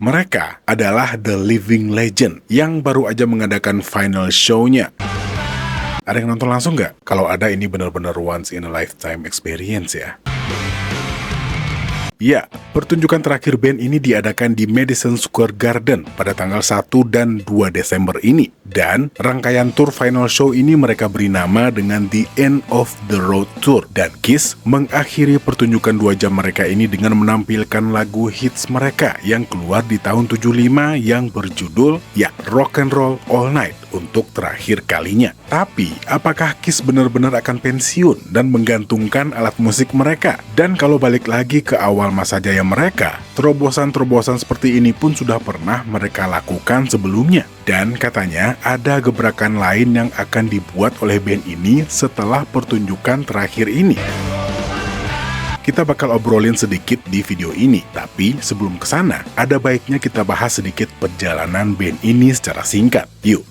Mereka adalah The Living Legend yang baru aja mengadakan final show-nya. Ada yang nonton langsung nggak? Kalau ada, ini benar-benar once in a lifetime experience ya. Ya, pertunjukan terakhir band ini diadakan di Madison Square Garden pada tanggal 1 dan 2 Desember ini. Dan rangkaian tour final show ini mereka beri nama dengan The End of the Road Tour. Dan Kiss mengakhiri pertunjukan 2 jam mereka ini dengan menampilkan lagu hits mereka yang keluar di tahun 75 yang berjudul Rock and Roll All Night untuk terakhir kalinya. Tapi, apakah Kiss benar-benar akan pensiun dan menggantungkan alat musik mereka? Dan kalau balik lagi ke awal masa jaya mereka, terobosan-terobosan seperti ini pun sudah pernah mereka lakukan sebelumnya. Dan katanya ada gebrakan lain yang akan dibuat oleh band ini setelah pertunjukan terakhir ini. Kita bakal obrolin sedikit di video ini, tapi sebelum kesana, ada baiknya kita bahas sedikit perjalanan band ini secara singkat. Yuk!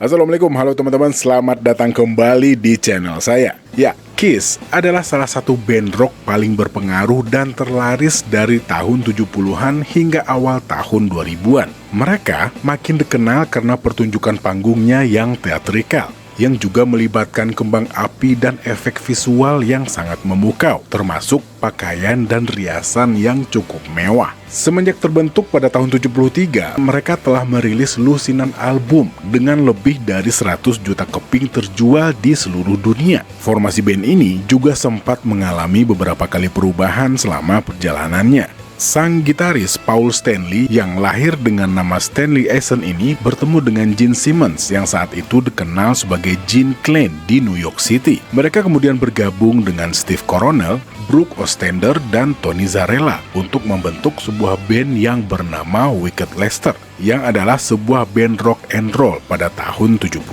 Assalamualaikum, halo teman-teman, selamat datang kembali di channel saya. Ya, Kiss adalah salah satu band rock paling berpengaruh dan terlaris dari tahun 70-an hingga awal tahun 2000-an. Mereka makin dikenal karena pertunjukan panggungnya yang teatrikal, yang juga melibatkan kembang api dan efek visual yang sangat memukau, termasuk pakaian dan riasan yang cukup mewah. Semenjak terbentuk pada tahun 73, mereka telah merilis lusinan album dengan lebih dari 100 juta keping terjual di seluruh dunia. Formasi band ini juga sempat mengalami beberapa kali perubahan selama perjalanannya. Sang gitaris Paul Stanley yang lahir dengan nama Stanley Eisen ini bertemu dengan Gene Simmons yang saat itu dikenal sebagai Gene Klein di New York City. Mereka kemudian bergabung dengan Steve Coronel, Brooke Ostender, dan Tony Zarella untuk membentuk sebuah band yang bernama Wicked Lester, yang adalah sebuah band rock and roll pada tahun 72.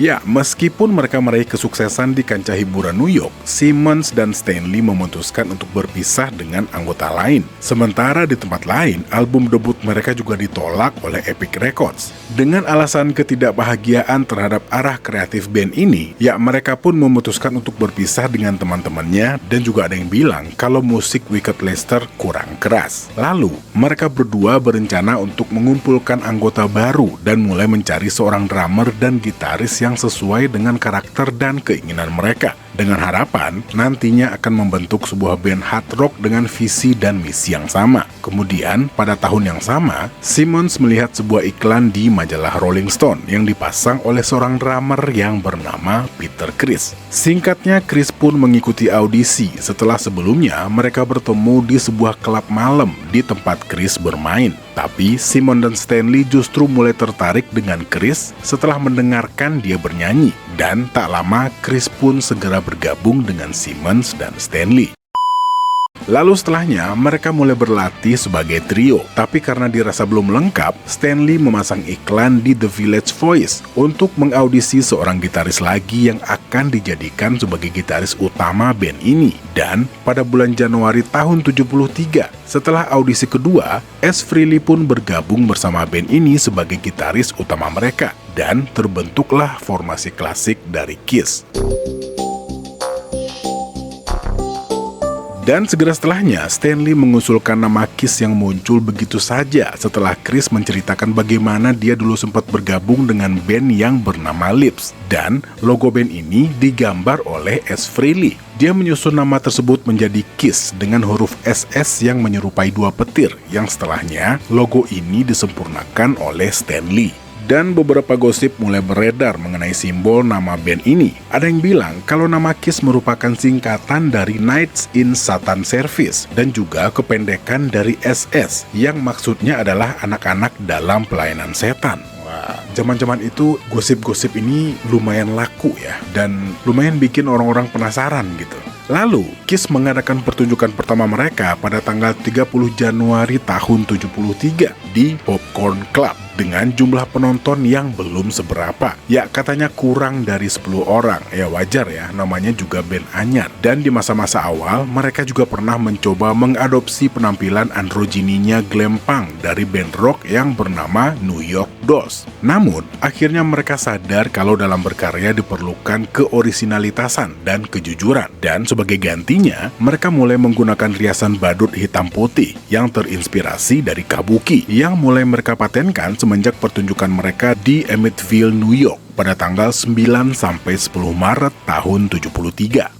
Ya, meskipun mereka meraih kesuksesan di kancah hiburan New York, Simmons dan Stanley memutuskan untuk berpisah dengan anggota lain. Sementara di tempat lain, album debut mereka juga ditolak oleh Epic Records. Dengan alasan ketidakbahagiaan terhadap arah kreatif band ini, ya mereka pun memutuskan untuk berpisah dengan teman-temannya, dan juga ada yang bilang kalau musik Wicked Lester kurang keras. Lalu, mereka berdua berencana untuk mengumpulkan anggota baru dan mulai mencari seorang drummer dan gitaris yang sesuai dengan karakter dan keinginan mereka, dengan harapan nantinya akan membentuk sebuah band hard rock dengan visi dan misi yang sama. Kemudian, pada tahun yang sama, Simmons melihat sebuah iklan di majalah Rolling Stone yang dipasang oleh seorang drummer yang bernama Peter Criss. Singkatnya, Criss pun mengikuti audisi setelah sebelumnya mereka bertemu di sebuah klub malam di tempat Criss bermain. Tapi Simmons dan Stanley justru mulai tertarik dengan Criss setelah mendengarkan dia bernyanyi. Dan tak lama Criss pun segera bergabung dengan Simmons dan Stanley. Lalu setelahnya, mereka mulai berlatih sebagai trio. Tapi karena dirasa belum lengkap, Stanley memasang iklan di The Village Voice untuk mengaudisi seorang gitaris lagi yang akan dijadikan sebagai gitaris utama band ini. Dan pada bulan Januari tahun 73, setelah audisi kedua, Ace Frehley pun bergabung bersama band ini sebagai gitaris utama mereka. Dan terbentuklah formasi klasik dari Kiss. Dan segera setelahnya, Stanley mengusulkan nama Kiss yang muncul begitu saja setelah Criss menceritakan bagaimana dia dulu sempat bergabung dengan band yang bernama Lips. Dan logo band ini digambar oleh Ace Frehley. Dia menyusun nama tersebut menjadi Kiss dengan huruf SS yang menyerupai 2 petir, yang setelahnya logo ini disempurnakan oleh Stanley. Dan beberapa gosip mulai beredar mengenai simbol nama band ini. Ada yang bilang kalau nama Kiss merupakan singkatan dari Knights in Satan Service dan juga kependekan dari SS yang maksudnya adalah anak-anak dalam pelayanan setan. Wah, zaman-zaman itu gosip-gosip ini lumayan laku ya, dan lumayan bikin orang-orang penasaran gitu. Lalu, Kiss mengadakan pertunjukan pertama mereka pada tanggal 30 Januari tahun 73 di Popcorn Club. dengan jumlah penonton yang belum seberapa. Ya, katanya kurang dari 10 orang. Ya wajar ya, namanya juga band anyar. Dan di masa-masa awal, mereka juga pernah mencoba mengadopsi penampilan androgininya glam punk dari band rock yang bernama New York Dolls. Namun, akhirnya mereka sadar kalau dalam berkarya diperlukan keorisinalitasan dan kejujuran. Dan sebagai gantinya, mereka mulai menggunakan riasan badut hitam putih yang terinspirasi dari kabuki, yang mulai mereka patenkan semenjak pertunjukan mereka di Amityville, New York pada tanggal 9-10 Maret tahun 73.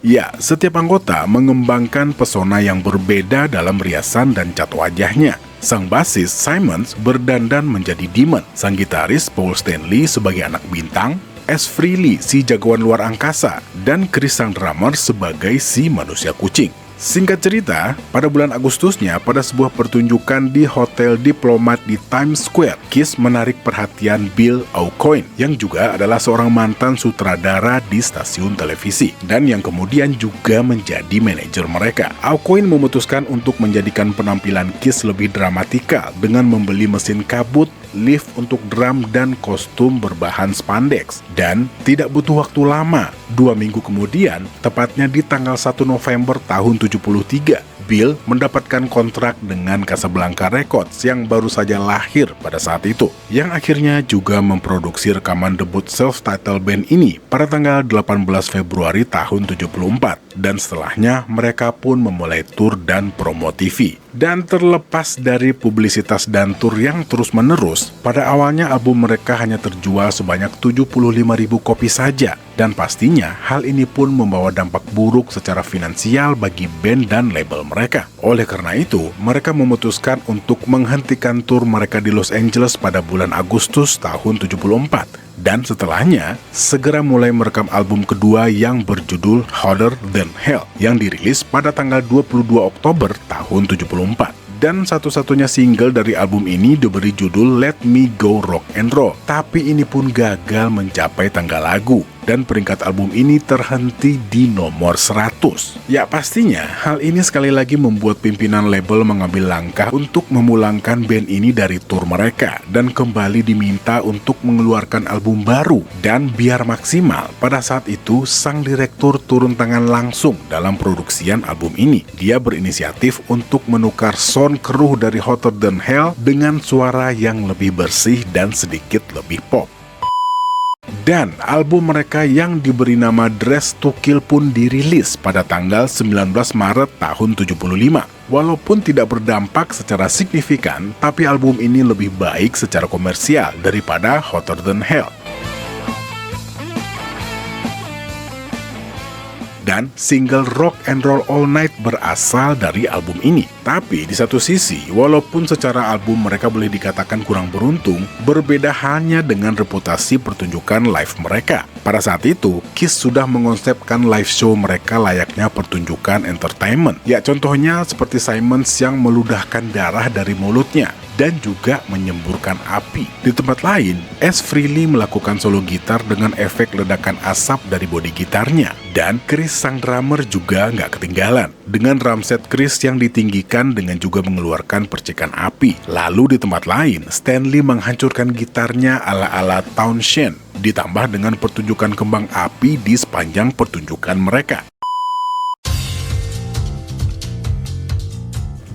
Ya, setiap anggota mengembangkan pesona yang berbeda dalam riasan dan cat wajahnya. Sang basis Simmons berdandan menjadi Demon, sang gitaris Paul Stanley sebagai anak bintang, S. Frehley si jagoan luar angkasa, dan Chris sang drummer sebagai si manusia kucing. Singkat cerita, pada bulan Agustusnya, pada sebuah pertunjukan di Hotel Diplomat di Times Square, Kiss menarik perhatian Bill Aucoin, yang juga adalah seorang mantan sutradara di stasiun televisi, dan yang kemudian juga menjadi manajer mereka. Aucoin memutuskan untuk menjadikan penampilan Kiss lebih dramatikal dengan membeli mesin kabut, lift untuk drum, dan kostum berbahan spandex. Dan tidak butuh waktu lama, 2 minggu kemudian, tepatnya di tanggal 1 November tahun 73, Bill mendapatkan kontrak dengan Casablanca Records yang baru saja lahir pada saat itu, yang akhirnya juga memproduksi rekaman debut self-titled band ini pada tanggal 18 Februari tahun 74, dan setelahnya mereka pun memulai tur dan promo TV. Dan terlepas dari publisitas dan tur yang terus-menerus, pada awalnya album mereka hanya terjual sebanyak 75.000 kopi saja, dan pastinya hal ini pun membawa dampak buruk secara finansial bagi band dan label mereka. Oleh karena itu, mereka memutuskan untuk menghentikan tur mereka di Los Angeles pada bulan Agustus tahun 74. Dan setelahnya, segera mulai merekam album kedua yang berjudul Hotter Than Hell, yang dirilis pada tanggal 22 Oktober tahun 74. Dan satu-satunya single dari album ini diberi judul Let Me Go Rock and Roll. Tapi ini pun gagal mencapai tangga lagu, dan peringkat album ini terhenti di nomor 100. Ya pastinya, hal ini sekali lagi membuat pimpinan label mengambil langkah untuk memulangkan band ini dari tur mereka, dan kembali diminta untuk mengeluarkan album baru. Dan biar maksimal, pada saat itu sang direktur turun tangan langsung dalam produksian album ini. Dia berinisiatif untuk menukar sound keruh dari Hotter Than Hell dengan suara yang lebih bersih dan sedikit lebih pop. Dan album mereka yang diberi nama Dress to Kill pun dirilis pada tanggal 19 Maret tahun 75. Walaupun tidak berdampak secara signifikan, tapi album ini lebih baik secara komersial daripada Hotter Than Hell. Dan single Rock and Roll All Night berasal dari album ini. Tapi di satu sisi, walaupun secara album mereka boleh dikatakan kurang beruntung, berbeda halnya dengan reputasi pertunjukan live mereka. Pada saat itu, Kiss sudah mengonsepkan live show mereka layaknya pertunjukan entertainment. Ya contohnya seperti Simmons yang meludahkan darah dari mulutnya dan juga menyemburkan api. Di tempat lain, S. Frehley melakukan solo gitar dengan efek ledakan asap dari bodi gitarnya. Dan Chris sang drummer juga nggak ketinggalan, dengan drum set Chris yang ditinggikan dengan juga mengeluarkan percikan api. Lalu di tempat lain, Stanley menghancurkan gitarnya ala-ala Townshend, ditambah dengan pertunjukan kembang api di sepanjang pertunjukan mereka.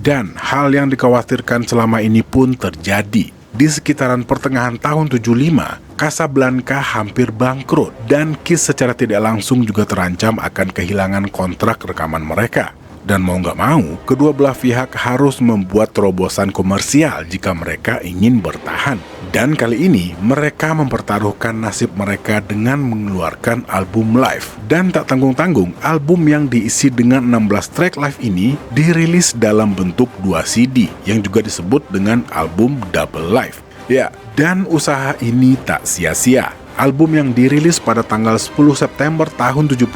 Dan hal yang dikhawatirkan selama ini pun terjadi. Di sekitaran pertengahan tahun 75, Casablanca hampir bangkrut, dan Kiss secara tidak langsung juga terancam akan kehilangan kontrak rekaman mereka. Dan mau nggak mau, kedua belah pihak harus membuat terobosan komersial jika mereka ingin bertahan. Dan kali ini, mereka mempertaruhkan nasib mereka dengan mengeluarkan album live. Dan tak tanggung-tanggung, album yang diisi dengan 16 track live ini dirilis dalam bentuk 2 CD, yang juga disebut dengan album Double Live. Ya, dan usaha ini tak sia-sia. Album yang dirilis pada tanggal 10 September tahun 75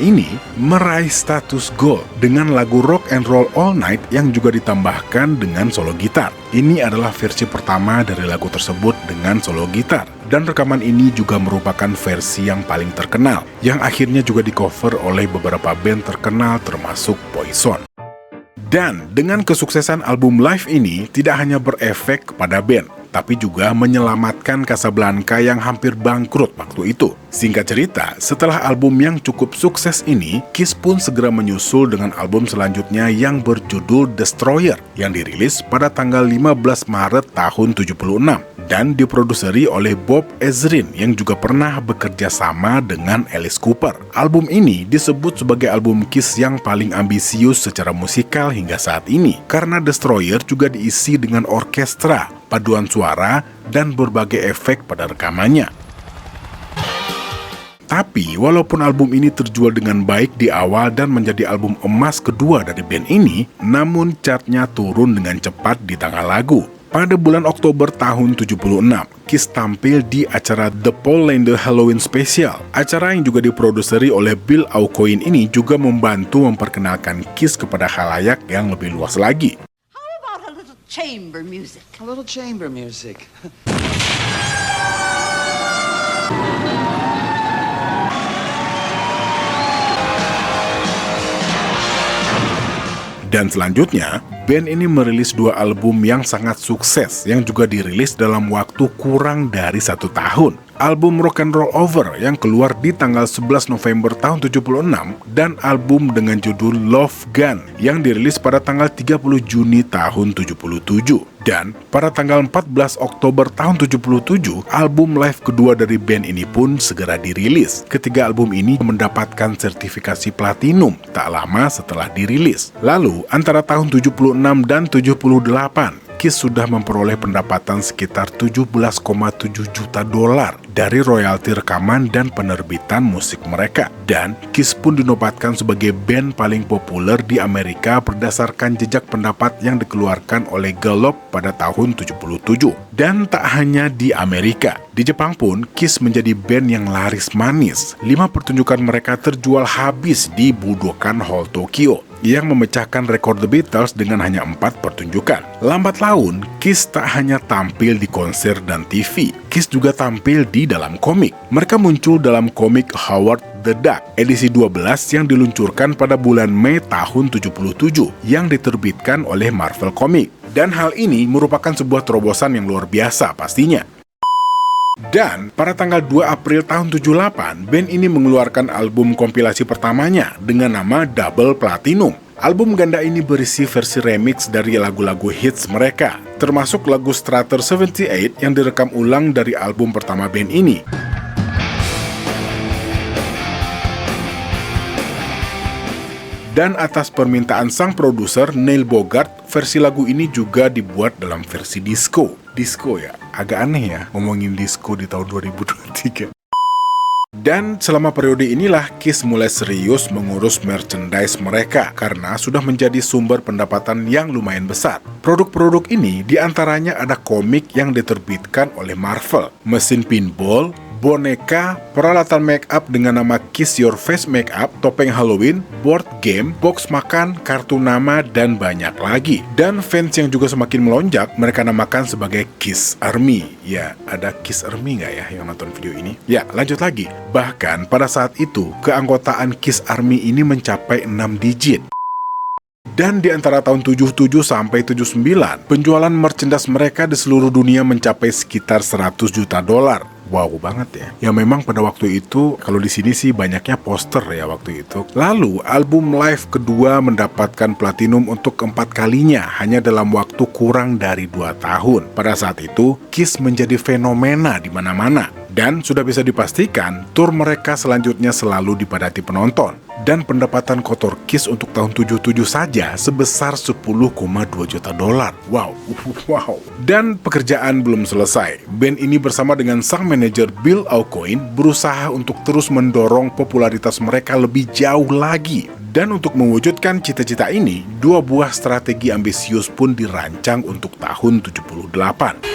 ini meraih status gold dengan lagu Rock and Roll All Night yang juga ditambahkan dengan solo gitar. Ini adalah versi pertama dari lagu tersebut dengan solo gitar. Dan rekaman ini juga merupakan versi yang paling terkenal, yang akhirnya juga di-cover oleh beberapa band terkenal termasuk Poison. Dan dengan kesuksesan album live ini tidak hanya berefek kepada band, tapi juga menyelamatkan Casablanca yang hampir bangkrut waktu itu. Singkat cerita, setelah album yang cukup sukses ini, Kiss pun segera menyusul dengan album selanjutnya yang berjudul Destroyer yang dirilis pada tanggal 15 Maret tahun 76 dan diproduseri oleh Bob Ezrin yang juga pernah bekerja sama dengan Alice Cooper. Album ini disebut sebagai album Kiss yang paling ambisius secara musikal hingga saat ini karena Destroyer juga diisi dengan orkestra, paduan suara, dan berbagai efek pada rekamannya. Tapi, walaupun album ini terjual dengan baik di awal dan menjadi album emas kedua dari band ini, namun chartnya turun dengan cepat di tanggal lagu. Pada bulan Oktober tahun 76, Kiss tampil di acara The Paul Landa Halloween Special. Acara yang juga diproduseri oleh Bill Aucoin ini juga membantu memperkenalkan Kiss kepada khalayak yang lebih luas lagi. How about a little chamber music? A little chamber music. Dan selanjutnya, band ini merilis dua album yang sangat sukses yang juga dirilis dalam waktu kurang dari 1 tahun. Album Rock and Roll Over yang keluar di tanggal 11 November tahun 76 dan album dengan judul Love Gun yang dirilis pada tanggal 30 Juni tahun 77. Dan pada tanggal 14 Oktober tahun 77, album live kedua dari band ini pun segera dirilis. Ketiga album ini mendapatkan sertifikasi platinum tak lama setelah dirilis. Lalu, antara tahun 76 dan 78, Kiss sudah memperoleh pendapatan sekitar 17,7 juta dolar dari royalti rekaman dan penerbitan musik mereka. Dan Kiss pun dinobatkan sebagai band paling populer di Amerika berdasarkan jejak pendapat yang dikeluarkan oleh Gallup pada tahun 77. Dan tak hanya di Amerika, di Jepang pun Kiss menjadi band yang laris manis. 5 pertunjukan mereka terjual habis di Budokan Hall Tokyo yang memecahkan rekor The Beatles dengan hanya 4 pertunjukan. Lambat laun, Kiss tak hanya tampil di konser dan TV, Kiss juga tampil di dalam komik. Mereka muncul dalam komik Howard the Duck, edisi 12 yang diluncurkan pada bulan Mei tahun 77, yang diterbitkan oleh Marvel Comics. Dan hal ini merupakan sebuah terobosan yang luar biasa pastinya. Dan pada tanggal 2 April tahun 78, band ini mengeluarkan album kompilasi pertamanya dengan nama Double Platinum. Album ganda ini berisi versi remix dari lagu-lagu hits mereka, termasuk lagu Strutter 78 yang direkam ulang dari album pertama band ini. Dan atas permintaan sang produser Neil Bogart, versi lagu ini juga dibuat dalam versi disco. Disco ya, agak aneh ya ngomongin disco di tahun 2023. Dan selama periode inilah Kiss mulai serius mengurus merchandise mereka karena sudah menjadi sumber pendapatan yang lumayan besar. Produk-produk ini diantaranya ada komik yang diterbitkan oleh Marvel, mesin pinball, boneka, peralatan make up dengan nama Kiss Your Face Makeup, topeng Halloween, board game, box makan, kartu nama, dan banyak lagi. Dan fans yang juga semakin melonjak, mereka namakan sebagai Kiss Army. Ya, ada Kiss Army nggak ya yang nonton video ini? Ya, lanjut lagi. Bahkan pada saat itu, keanggotaan Kiss Army ini mencapai 6 digit. Dan di antara tahun 77 sampai 79, penjualan merchandise mereka di seluruh dunia mencapai sekitar 100 juta dolar. Wow banget ya. Ya memang pada waktu itu, kalau di sini sih banyaknya poster ya waktu itu. Lalu, album live kedua mendapatkan platinum untuk keempat kalinya hanya dalam waktu kurang dari 2 tahun. Pada saat itu, Kiss menjadi fenomena di mana-mana. Dan sudah bisa dipastikan, tur mereka selanjutnya selalu dipadati penonton. Dan pendapatan kotor Kiss untuk tahun 77 saja sebesar 10,2 juta dolar. Wow. Dan pekerjaan belum selesai. Band ini bersama dengan sang manajer Bill Aucoin berusaha untuk terus mendorong popularitas mereka lebih jauh lagi. Dan untuk mewujudkan cita-cita ini, 2 buah strategi ambisius pun dirancang untuk tahun 78.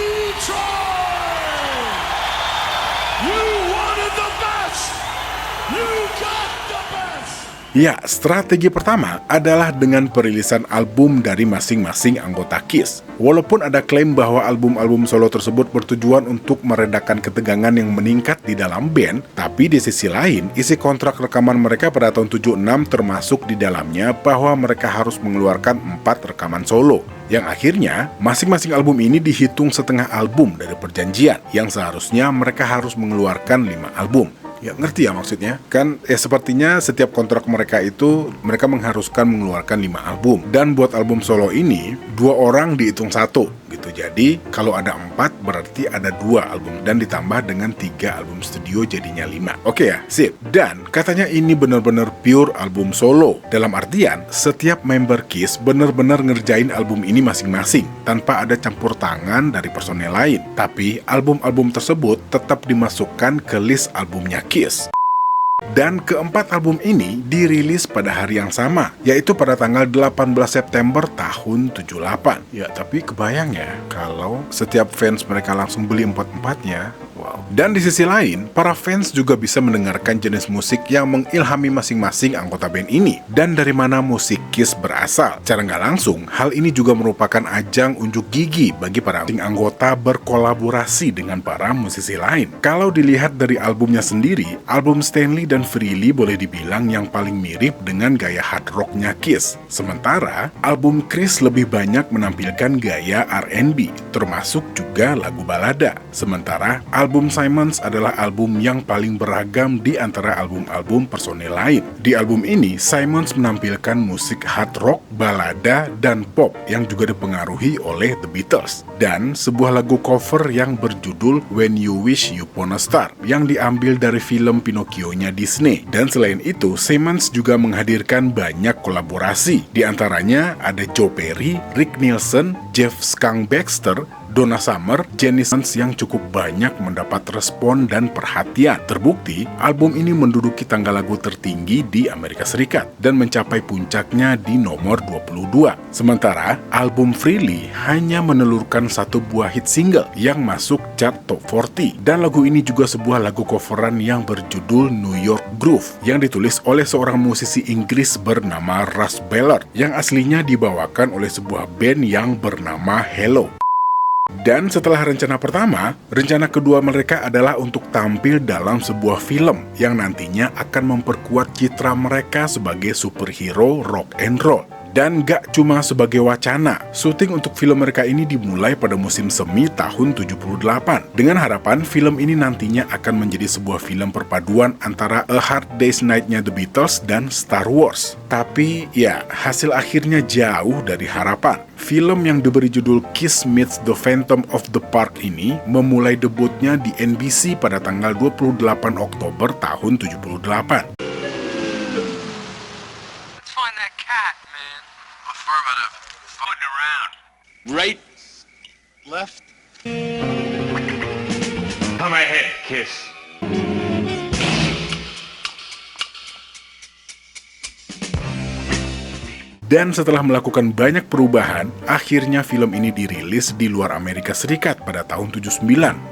Ya, strategi pertama adalah dengan perilisan album dari masing-masing anggota KISS. Walaupun ada klaim bahwa album-album solo tersebut bertujuan untuk meredakan ketegangan yang meningkat di dalam band, tapi di sisi lain, isi kontrak rekaman mereka pada tahun 76 termasuk di dalamnya bahwa mereka harus mengeluarkan 4 rekaman solo. Yang akhirnya, masing-masing album ini dihitung setengah album dari perjanjian, yang seharusnya mereka harus mengeluarkan 5 album. Ya, ngerti ya maksudnya? Kan sepertinya setiap kontrak mereka itu mereka mengharuskan mengeluarkan 5 album. Dan buat album solo ini 2 orang dihitung 1 gitu. Jadi kalau ada 4 berarti ada 2 album dan ditambah dengan 3 album studio jadinya 5. Oke ya, sip. Dan katanya ini benar-benar pure album solo. Dalam artian setiap member KISS benar-benar ngerjain album ini masing-masing tanpa ada campur tangan dari personel lain. Tapi album-album tersebut tetap dimasukkan ke list albumnya KISS. Dan keempat album ini dirilis pada hari yang sama, yaitu pada tanggal 18 September tahun 78. Ya, tapi kebayang ya, kalau setiap fans mereka langsung beli empat-empatnya. Wow. Dan di sisi lain, para fans juga bisa mendengarkan jenis musik yang mengilhami masing-masing anggota band ini. Dan dari mana musik KISS berasal. Secara nggak langsung, hal ini juga merupakan ajang unjuk gigi bagi para anggota berkolaborasi dengan para musisi lain. Kalau dilihat dari albumnya sendiri, album Stanley dan Freely boleh dibilang yang paling mirip dengan gaya hard rocknya KISS. Sementara, album Chris lebih banyak menampilkan gaya R&B, termasuk juga lagu balada. Sementara, album Simmons adalah album yang paling beragam di antara album-album personel lain. Di album ini, Simmons menampilkan musik hard rock, balada, dan pop yang juga dipengaruhi oleh The Beatles. Dan sebuah lagu cover yang berjudul When You Wish Upon a Star yang diambil dari film Pinocchio-nya Disney. Dan selain itu, Simmons juga menghadirkan banyak kolaborasi. Di antaranya ada Joe Perry, Rick Nielsen, Jeff Skunk Baxter, Donna Summer, Jenny Simmons yang cukup banyak mendapat respon dan perhatian. Terbukti, album ini menduduki tangga lagu tertinggi di Amerika Serikat dan mencapai puncaknya di nomor 22. Sementara, album Freely hanya menelurkan 1 buah hit single yang masuk chart top 40. Dan lagu ini juga sebuah lagu coveran yang berjudul New York Groove yang ditulis oleh seorang musisi Inggris bernama Russ Ballard yang aslinya dibawakan oleh sebuah band yang bernama Hello. Dan setelah rencana pertama, rencana kedua mereka adalah untuk tampil dalam sebuah film yang nantinya akan memperkuat citra mereka sebagai superhero rock and roll. Dan gak cuma sebagai wacana, syuting untuk film mereka ini dimulai pada musim semi tahun 78. Dengan harapan film ini nantinya akan menjadi sebuah film perpaduan antara A Hard Day's Night-nya The Beatles dan Star Wars. Tapi ya, hasil akhirnya jauh dari harapan. Film yang diberi judul Kiss Meets the Phantom of the Park ini memulai debutnya di NBC pada tanggal 28 Oktober tahun 78. Affirmative. Floating around. Right. Left. Come ahead, Kiss. Dan setelah melakukan banyak perubahan, akhirnya film ini dirilis di luar Amerika Serikat pada tahun 79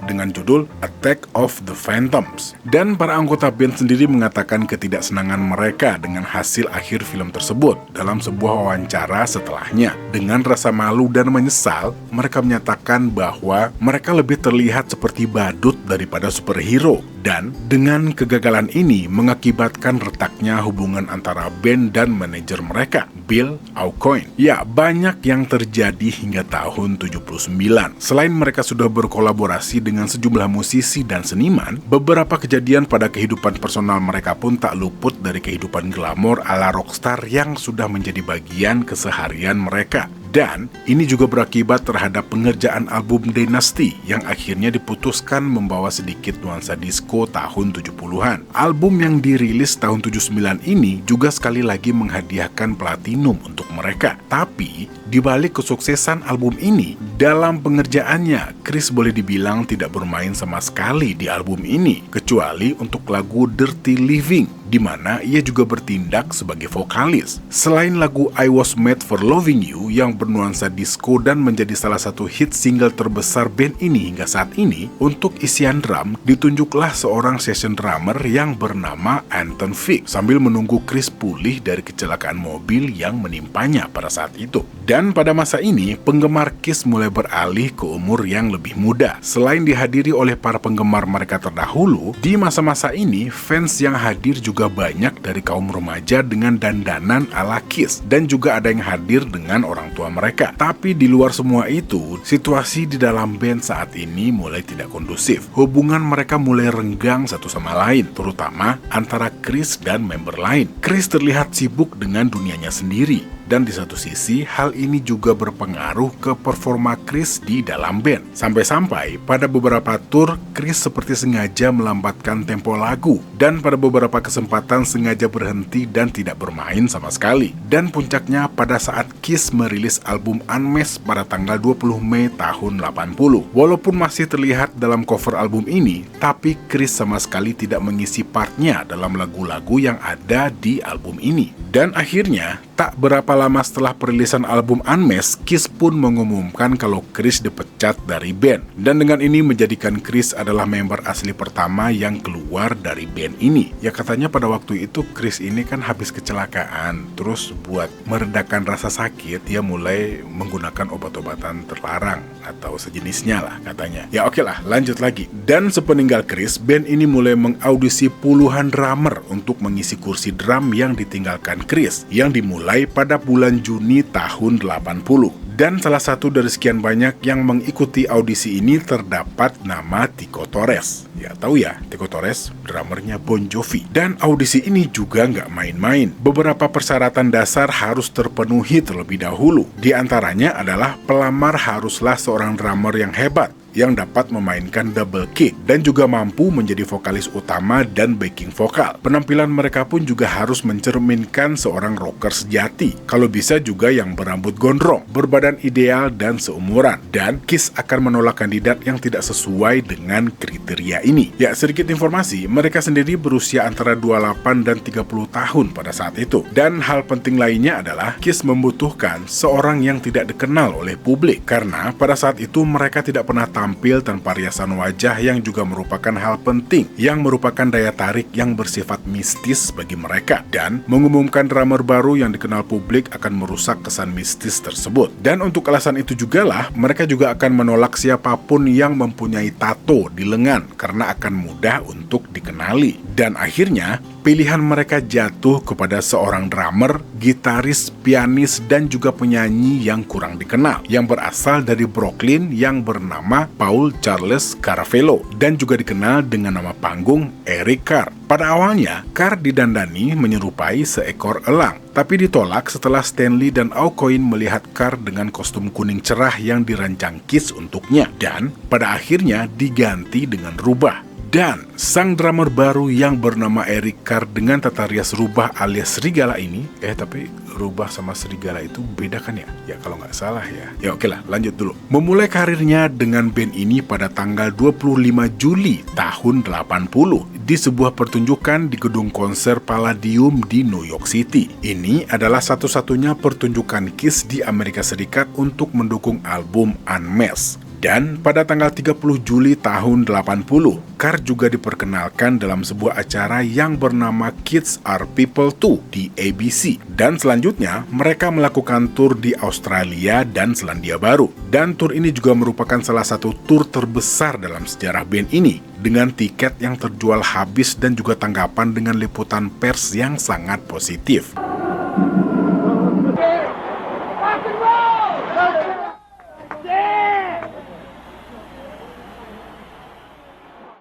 dengan judul Attack of the Phantoms. Dan para anggota band sendiri mengatakan ketidaksenangan mereka dengan hasil akhir film tersebut dalam sebuah wawancara setelahnya. Dengan rasa malu dan menyesal, mereka menyatakan bahwa mereka lebih terlihat seperti badut daripada superhero. Dan dengan kegagalan ini mengakibatkan retaknya hubungan antara band dan manajer mereka, Bill Aucoin. Ya, banyak yang terjadi hingga tahun 79. Selain mereka sudah berkolaborasi dengan sejumlah musisi dan seniman, beberapa kejadian pada kehidupan personal mereka pun tak luput dari kehidupan glamor ala rockstar yang sudah menjadi bagian keseharian mereka. Dan ini juga berakibat terhadap pengerjaan album Dynasty yang akhirnya diputuskan membawa sedikit nuansa disco tahun 70-an. Album yang dirilis tahun 79 ini juga sekali lagi menghadiahkan platinum untuk mereka. Tapi, di balik kesuksesan album ini, dalam pengerjaannya, Chris boleh dibilang tidak bermain sama sekali di album ini, kecuali untuk lagu Dirty Living di mana ia juga bertindak sebagai vokalis. Selain lagu I Was Made for Loving You yang bernuansa disco dan menjadi salah satu hit single terbesar band ini hingga saat ini, untuk isian drum ditunjuklah seorang session drummer yang bernama Anton Fig sambil menunggu Chris pulih dari kecelakaan mobil yang menimpanya pada saat itu. Dan pada masa ini, penggemar Kiss mulai beralih ke umur yang lebih muda. Selain dihadiri oleh para penggemar mereka terdahulu, di masa-masa ini fans yang hadir juga banyak dari kaum remaja dengan dandanan ala Kiss, dan juga ada yang hadir dengan orang tua mereka. Tapi di luar semua itu, situasi di dalam band saat ini mulai tidak kondusif. Hubungan mereka mulai renggang satu sama lain, terutama antara Chris dan member lain. Chris terlihat sibuk dengan dunianya sendiri. Dan di satu sisi, hal ini juga berpengaruh ke performa Chris di dalam band. Sampai-sampai pada beberapa tour, Chris seperti sengaja melambatkan tempo lagu. Dan pada beberapa kesempatan sengaja berhenti dan tidak bermain sama sekali. Dan puncaknya pada saat Kiss merilis album Unmasked pada tanggal 20 Mei tahun 80. Walaupun masih terlihat dalam cover album ini, tapi Chris sama sekali tidak mengisi partnya dalam lagu-lagu yang ada di album ini. Dan akhirnya, tak berapa lama setelah perilisan album Unmasked, Kiss pun mengumumkan kalau Chris dipecat dari band. Dan dengan ini menjadikan Chris adalah member asli pertama yang keluar dari band ini. Ya katanya pada waktu itu Chris ini kan habis kecelakaan. Terus buat meredakan rasa sakit, dia mulai menggunakan obat-obatan terlarang atau sejenisnya lah katanya. Ya oke lah, lanjut lagi. Dan sepeninggal Chris, band ini mulai mengaudisi puluhan drummer untuk mengisi kursi drum yang ditinggalkan Chris, yang dimulai pada bulan Juni tahun 80. Dan salah satu dari sekian banyak yang mengikuti audisi ini terdapat nama Tico Torres. Ya tahu ya, Tico Torres, drummernya Bon Jovi. Dan audisi ini juga nggak main-main. Beberapa persyaratan dasar harus terpenuhi terlebih dahulu. Di antaranya adalah pelamar haruslah seorang drummer yang hebat, yang dapat memainkan double kick dan juga mampu menjadi vokalis utama dan backing vokal. Penampilan mereka pun juga harus mencerminkan seorang rocker sejati. Kalau bisa juga yang berambut gondrong, berbadan ideal dan seumuran. Dan Kiss akan menolak kandidat yang tidak sesuai dengan kriteria ini. Ya, sedikit informasi, mereka sendiri berusia antara 28 dan 30 tahun pada saat itu. Dan hal penting lainnya adalah Kiss membutuhkan seorang yang tidak dikenal oleh publik, karena pada saat itu mereka tidak pernah tampil tanpa riasan wajah yang juga merupakan hal penting, yang merupakan daya tarik yang bersifat mistis bagi mereka. Dan mengumumkan drummer baru yang dikenal publik akan merusak kesan mistis tersebut. Dan untuk alasan itu jugalah mereka juga akan menolak siapapun yang mempunyai tato di lengan, karena akan mudah untuk dikenali. Dan akhirnya pilihan mereka jatuh kepada seorang drummer, gitaris, pianis, dan juga penyanyi yang kurang dikenal, yang berasal dari Brooklyn yang bernama Paul Charles Caravello, dan juga dikenal dengan nama panggung Eric Carr. Pada awalnya, Carr didandani menyerupai seekor elang, tapi ditolak setelah Stanley dan Aucoin melihat Carr dengan kostum kuning cerah yang dirancang Kiss untuknya, dan pada akhirnya diganti dengan rubah. Dan sang drummer baru yang bernama Eric Carr dengan tata rias rubah alias serigala ini, tapi rubah sama serigala itu beda kan ya? Ya kalau nggak salah ya. Ya oke lah, lanjut dulu. Memulai karirnya dengan band ini pada tanggal 25 Juli tahun 80 di sebuah pertunjukan di gedung konser Palladium di New York City. Ini adalah satu-satunya pertunjukan Kiss di Amerika Serikat untuk mendukung album Unmasked. Dan pada tanggal 30 Juli tahun 80, Carr juga diperkenalkan dalam sebuah acara yang bernama Kids Are People Too di ABC. Dan selanjutnya, mereka melakukan tur di Australia dan Selandia Baru. Dan tur ini juga merupakan salah satu tur terbesar dalam sejarah band ini, dengan tiket yang terjual habis dan juga tanggapan dengan liputan pers yang sangat positif.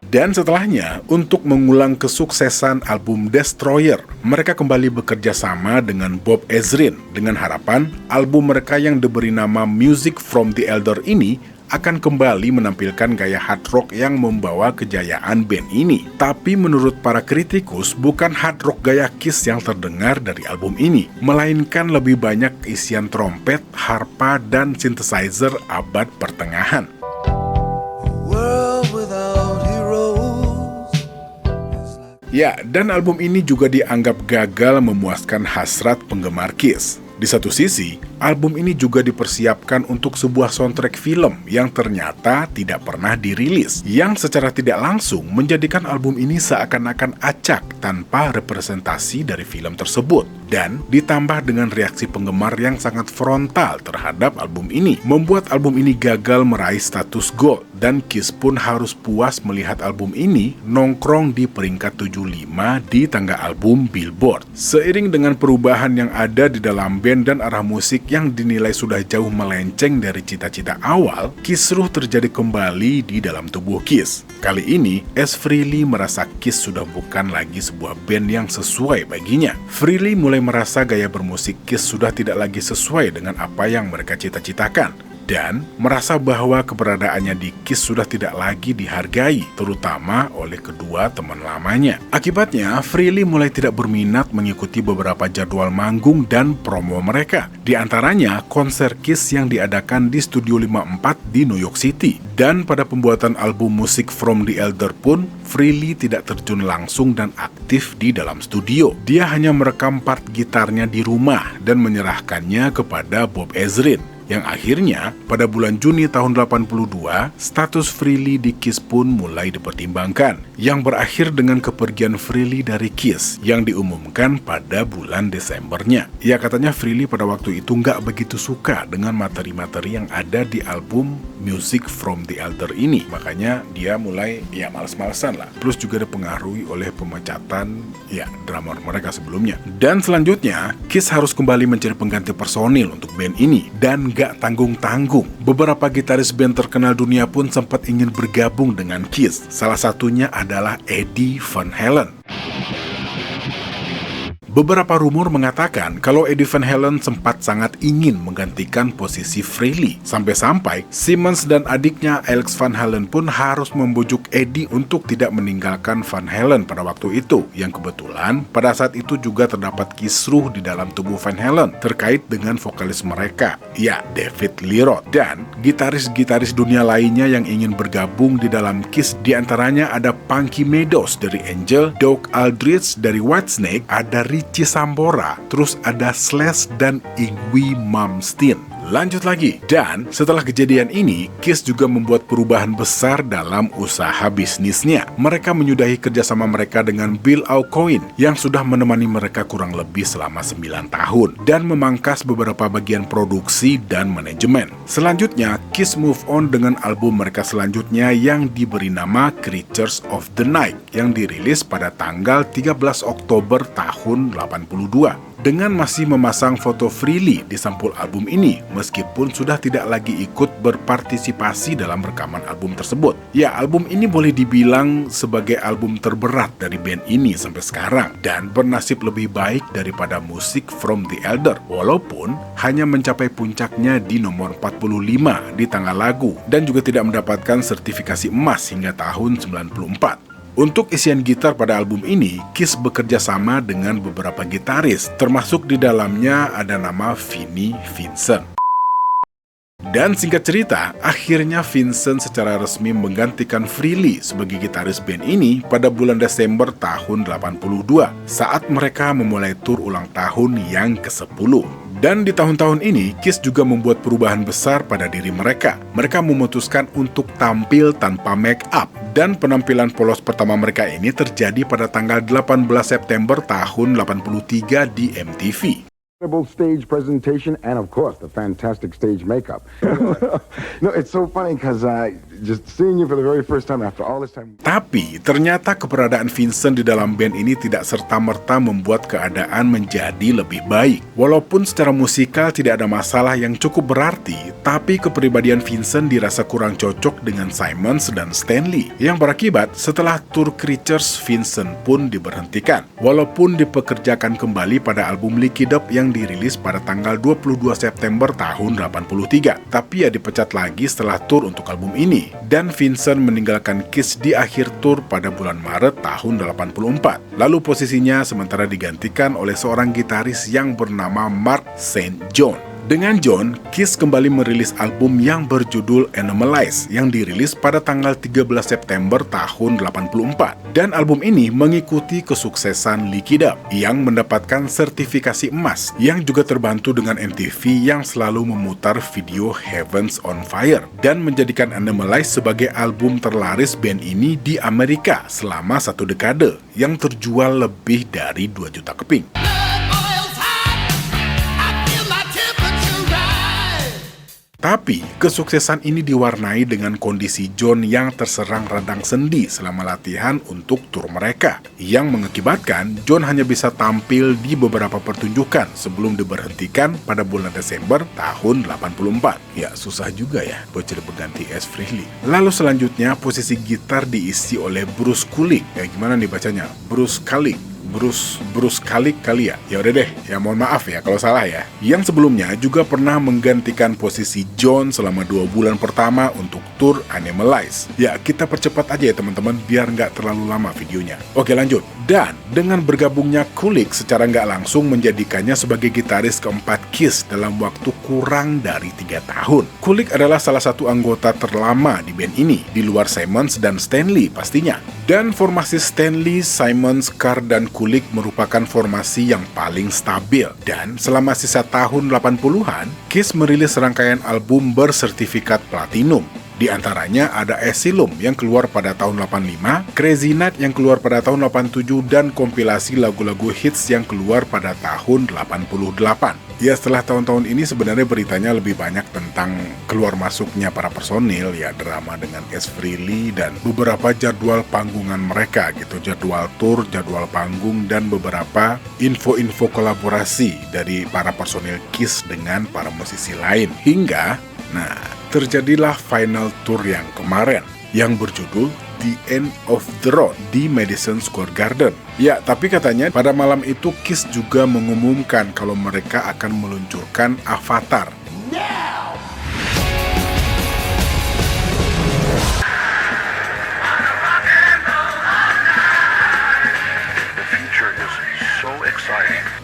Dan setelahnya, untuk mengulang kesuksesan album Destroyer, mereka kembali bekerja sama dengan Bob Ezrin dengan harapan album mereka yang diberi nama Music from the Elder ini akan kembali menampilkan gaya hard rock yang membawa kejayaan band ini. Tapi menurut para kritikus, bukan hard rock gaya Kiss yang terdengar dari album ini, melainkan lebih banyak isian trompet, harpa, dan synthesizer abad pertengahan. Ya, dan album ini juga dianggap gagal memuaskan hasrat penggemar Kiss. Di satu sisi, album ini juga dipersiapkan untuk sebuah soundtrack film yang ternyata tidak pernah dirilis, yang secara tidak langsung menjadikan album ini seakan-akan acak tanpa representasi dari film tersebut. Dan ditambah dengan reaksi penggemar yang sangat frontal terhadap album ini, membuat album ini gagal meraih status gold, dan Kiss pun harus puas melihat album ini nongkrong di peringkat 75 di tangga album Billboard. Seiring dengan perubahan yang ada di dalam band dan arah musik yang dinilai sudah jauh melenceng dari cita-cita awal, kisruh terjadi kembali di dalam tubuh Kiss. Kali ini, Ace Frehley merasa Kiss sudah bukan lagi sebuah band yang sesuai baginya. Frehley mulai merasa gaya bermusik Kiss sudah tidak lagi sesuai dengan apa yang mereka cita-citakan, dan merasa bahwa keberadaannya di Kiss sudah tidak lagi dihargai, terutama oleh kedua teman lamanya. Akibatnya, Frehley mulai tidak berminat mengikuti beberapa jadwal manggung dan promo mereka. Di antaranya, konser Kiss yang diadakan di Studio 54 di New York City. Dan pada pembuatan album musik From the Elder pun, Frehley tidak terjun langsung dan aktif di dalam studio. Dia hanya merekam part gitarnya di rumah dan menyerahkannya kepada Bob Ezrin, yang akhirnya pada bulan Juni tahun 82, status Frehley di Kiss pun mulai dipertimbangkan, yang berakhir dengan kepergian Frehley dari Kiss yang diumumkan pada bulan Desembernya. Ya, katanya Frehley pada waktu itu nggak begitu suka dengan materi-materi yang ada di album Music From the Elder ini, makanya dia mulai males-malesan lah. Plus juga dipengaruhi oleh pemecatan drummer mereka sebelumnya. Dan selanjutnya, Kiss harus kembali mencari pengganti personil untuk band ini, dan gak tanggung-tanggung, beberapa gitaris band terkenal dunia pun sempat ingin bergabung dengan Kiss. Salah satunya adalah Eddie Van Halen. Beberapa rumor mengatakan kalau Eddie Van Halen sempat sangat ingin menggantikan posisi Frehley. Sampai-sampai Simmons dan adiknya Alex Van Halen pun harus membujuk Eddie untuk tidak meninggalkan Van Halen pada waktu itu. Yang kebetulan pada saat itu juga terdapat kisruh di dalam tubuh Van Halen terkait dengan vokalis mereka, David Lee Roth. Dan gitaris-gitaris dunia lainnya yang ingin bergabung di dalam Kiss, diantaranya ada Punky Meadows dari Angel, Doug Aldrich dari Whitesnake, ada Richie Sambora, terus ada Slash dan Yngwie Malmsteen. Lanjut lagi, dan setelah kejadian ini, Kiss juga membuat perubahan besar dalam usaha bisnisnya. Mereka menyudahi kerjasama mereka dengan Bill Aucoin yang sudah menemani mereka kurang lebih selama 9 tahun dan memangkas beberapa bagian produksi dan manajemen. Selanjutnya, Kiss move on dengan album mereka selanjutnya yang diberi nama Creatures of the Night yang dirilis pada tanggal 13 Oktober tahun 82. Dengan masih memasang foto Frehley di sampul album ini, meskipun sudah tidak lagi ikut berpartisipasi dalam rekaman album tersebut. Ya, album ini boleh dibilang sebagai album terberat dari band ini sampai sekarang, dan bernasib lebih baik daripada musik From the Elder, walaupun hanya mencapai puncaknya di nomor 45 di tangga lagu, dan juga tidak mendapatkan sertifikasi emas hingga tahun 94. Untuk isian gitar pada album ini, Kiss bekerja sama dengan beberapa gitaris, termasuk di dalamnya ada nama Vinnie Vincent. Dan singkat cerita, akhirnya Vincent secara resmi menggantikan Frehley sebagai gitaris band ini pada bulan Desember tahun 82, saat mereka memulai tur ulang tahun yang ke-10. Dan di tahun-tahun ini, Kiss juga membuat perubahan besar pada diri mereka. Mereka memutuskan untuk tampil tanpa make up. Dan penampilan polos pertama mereka ini terjadi pada tanggal 18 September tahun 83 di MTV. Stage presentation and of course the fantastic stage makeup. No, it's so funny because just seeing you for the very first time after all this time. Tapi ternyata keberadaan Vincent di dalam band ini tidak serta-merta membuat keadaan menjadi lebih baik. Walaupun secara musikal tidak ada masalah yang cukup berarti, tapi kepribadian Vincent dirasa kurang cocok dengan Simmons dan Stanley, yang berakibat setelah tur Creatures, Vincent pun diberhentikan. Walaupun dipekerjakan kembali pada album Lick It Up yang dirilis pada tanggal 22 September tahun 83, tapi dipecat lagi setelah tur untuk album ini. Dan Vincent meninggalkan Kiss di akhir tur pada bulan Maret tahun 84. Lalu posisinya sementara digantikan oleh seorang gitaris yang bernama Mark St. John. Dengan John, Kiss kembali merilis album yang berjudul Animalize yang dirilis pada tanggal 13 September tahun 84. Dan album ini mengikuti kesuksesan Lick It Up yang mendapatkan sertifikasi emas, yang juga terbantu dengan MTV yang selalu memutar video Heavens on Fire dan menjadikan Animalize sebagai album terlaris band ini di Amerika selama 1 dekade yang terjual lebih dari 2 juta keping. Tapi, kesuksesan ini diwarnai dengan kondisi John yang terserang radang sendi selama latihan untuk tur mereka, yang mengakibatkan John hanya bisa tampil di beberapa pertunjukan sebelum diberhentikan pada bulan Desember tahun 84. Ya, susah juga ya buat jadi pengganti Ace Frehley. Lalu selanjutnya, posisi gitar diisi oleh Bruce Kulick. Ya, gimana nih bacanya? Bruce Kulick. Bruce Kulick kali ya. Ya udah deh, ya mohon maaf ya kalau salah ya. Yang sebelumnya juga pernah menggantikan posisi John selama 2 bulan pertama untuk tur Animalize. Ya, kita percepat aja ya teman-teman biar nggak terlalu lama videonya. Oke, lanjut. Dan dengan bergabungnya Kulick secara nggak langsung menjadikannya sebagai gitaris keempat Kiss dalam waktu kurang dari 3 tahun. Kulick adalah salah satu anggota terlama di band ini, di luar Simmons dan Stanley pastinya. Dan formasi Stanley, Simmons, Carr, dan Kulick merupakan formasi yang paling stabil. Dan selama sisa tahun 80-an, Kiss merilis rangkaian album bersertifikat platinum. Di antaranya ada Asylum yang keluar pada tahun 85, Crazy Night yang keluar pada tahun 87, dan kompilasi lagu-lagu hits yang keluar pada tahun 88. Ya, setelah tahun-tahun ini sebenarnya beritanya lebih banyak tentang keluar masuknya para personil, ya drama dengan Ace Frehley dan beberapa jadwal panggungan mereka gitu, jadwal tour, jadwal panggung, dan beberapa info-info kolaborasi dari para personil Kiss dengan para musisi lain. Hingga, terjadilah final tour yang kemarin yang berjudul The End of the Road di Madison Square Garden. Ya, tapi katanya pada malam itu Kiss juga mengumumkan kalau mereka akan meluncurkan Avatar.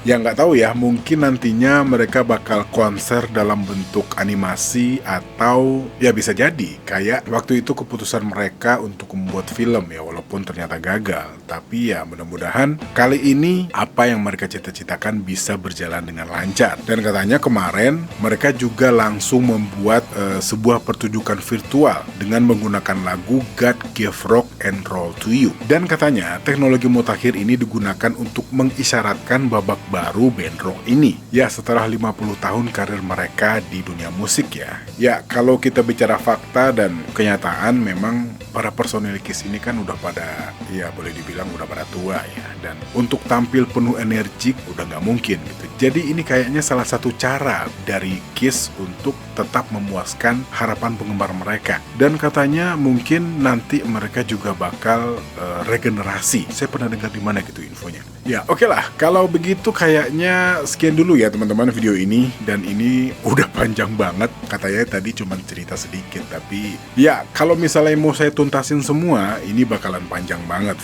Ya nggak tahu ya, mungkin nantinya mereka bakal konser dalam bentuk animasi atau ya bisa jadi kayak waktu itu keputusan mereka untuk membuat film ya, walaupun ternyata gagal. Tapi ya mudah-mudahan kali ini apa yang mereka cita-citakan bisa berjalan dengan lancar. Dan katanya kemarin mereka juga langsung membuat sebuah pertunjukan virtual dengan menggunakan lagu God Gave Rock and Roll to You. Dan katanya teknologi mutakhir ini digunakan untuk mengisyaratkan babak baru band rock ini. Ya, setelah 50 tahun karir mereka di dunia musik ya. Ya, kalau kita bicara fakta dan kenyataan, memang para personil Kiss ini kan udah pada, ya boleh dibilang udah pada tua ya. Dan untuk tampil penuh energik udah nggak mungkin gitu. Jadi ini kayaknya salah satu cara dari Kiss untuk tetap memuaskan harapan penggemar mereka. Dan katanya mungkin nanti mereka juga bakal regenerasi. Saya pernah dengar di mana gitu infonya. Ya, oke lah. Kalau begitu kayaknya sekian dulu ya teman-teman video ini. Dan ini udah panjang banget. Katanya tadi cuma cerita sedikit. Tapi ya, kalau misalnya mau saya tuntasin semua, ini bakalan panjang banget.